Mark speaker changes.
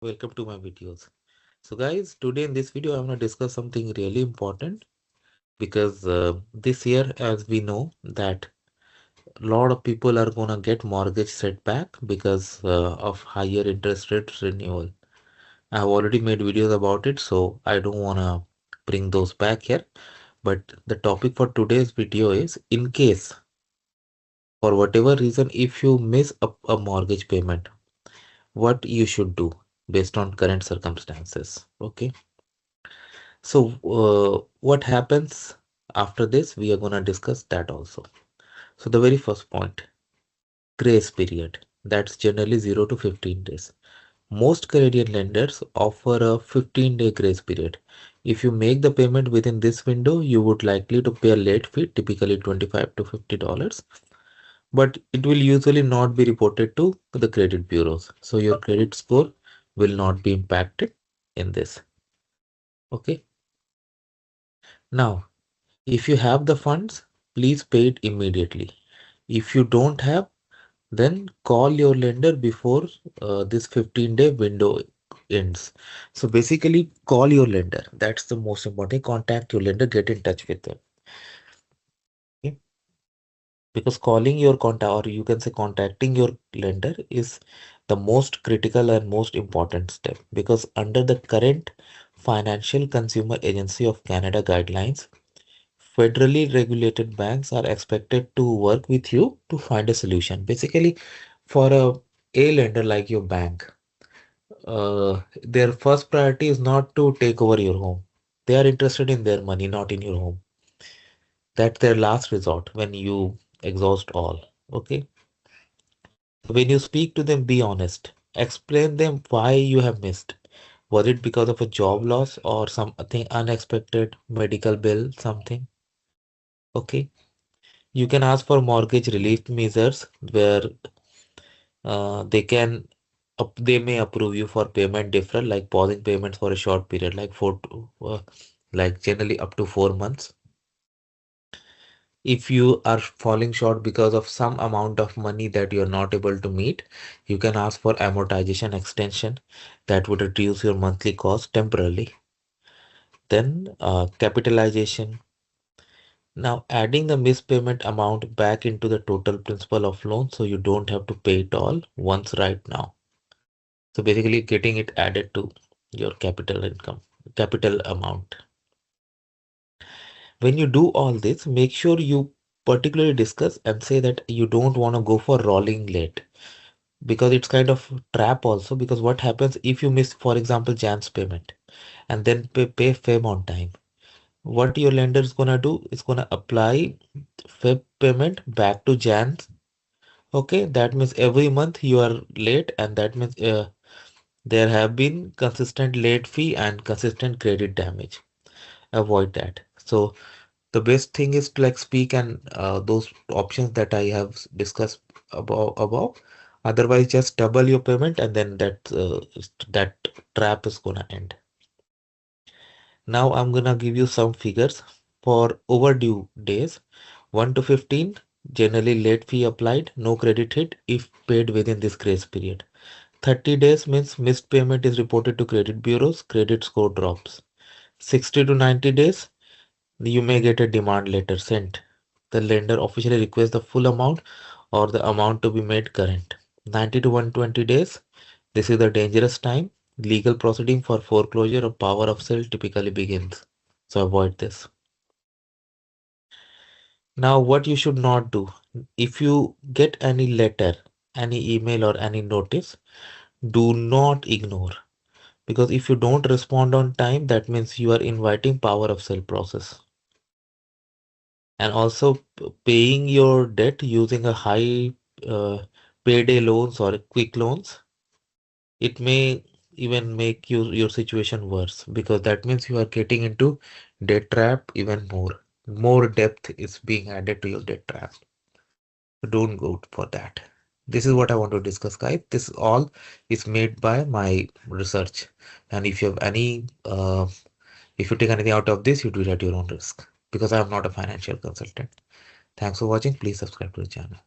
Speaker 1: Welcome to my videos. So guys, today in this video I'm going to discuss something really important because this year, as we know, that a lot of people are going to get mortgage setback because of higher interest rate renewal. I have already made videos about it, so I don't want to bring those back here. But the topic for today's video is, in case for whatever reason, if you miss a mortgage payment, what you should do based on current circumstances. Okay. So, what happens after this? We are going to discuss that also. So, the very first point, grace period. That's generally 0 to 15 days. Most Canadian lenders offer a 15-day grace period. If you make the payment within this window, you would likely to pay a late fee, typically $25 to $50, but it will usually not be reported to the credit bureaus. So, your credit score will not be impacted in this. Okay. Now, if you have the funds, please pay it immediately. If you don't have, then call your lender before this 15-day window ends. So basically, call your lender. That's the most important. Contact your lender, get in touch with them. Okay? Because calling your contact, or you can say contacting your lender, is the most critical and most important step. Because under the current Financial Consumer Agency of Canada guidelines, federally regulated banks are expected to work with you to find a solution. Basically, for a lender like your bank, their first priority is not to take over your home. They are interested in their money, not in your home. That's their last resort when you exhaust all. Okay. So when you speak to them, be honest. Explain them why you have missed. Was it because of a job loss or something unexpected, medical bill, something? Okay. You can ask for mortgage relief measures where they may approve you for payment deferral, like pausing payments for a short period, like like generally up to 4 months. If you are falling short because of some amount of money that you're not able to meet, you can ask for amortization extension that would reduce your monthly cost temporarily. Then capitalization. Now adding the missed payment amount back into the total principal of loan so you don't have to pay it all once right now. So basically getting it added to your capital income, capital amount. When you do all this, make sure you particularly discuss and say that you don't want to go for rolling late, because it's kind of trap also. Because what happens if you miss, for example, Jan's payment and then pay Feb on time? What your lender is gonna do is gonna apply Feb payment back to Jan's. Okay, that means every month you are late, and that means there have been consistent late fee and consistent credit damage. Avoid that. So the best thing is to like speak and those options that I have discussed above. Otherwise, just double your payment and then that trap is gonna end. Now I'm gonna give you some figures for overdue days. 1 to 15, generally late fee applied, no credit hit if paid within this grace period. 30 days means missed payment is reported to credit bureaus, credit score drops. 60 to 90 days, you may get a demand letter sent. The lender officially requests the full amount or the amount to be made current. 90 to 120 days, this is the dangerous time. Legal proceeding for foreclosure or power of sale typically begins. So avoid this. Now, what you should not do. If you get any letter, any email or any notice, do not ignore. Because if you don't respond on time, that means you are inviting power of sale process. And also paying your debt using a high payday loans or quick loans, it may even make your situation worse, because that means you are getting into debt trap even more. More depth is being added to your debt trap. So don't go for that. This is what I want to discuss, guys. This all is made by my research. And if you have any if you take anything out of this, you do it at your own risk, because I am not a financial consultant. Thanks for watching. Please subscribe to the channel.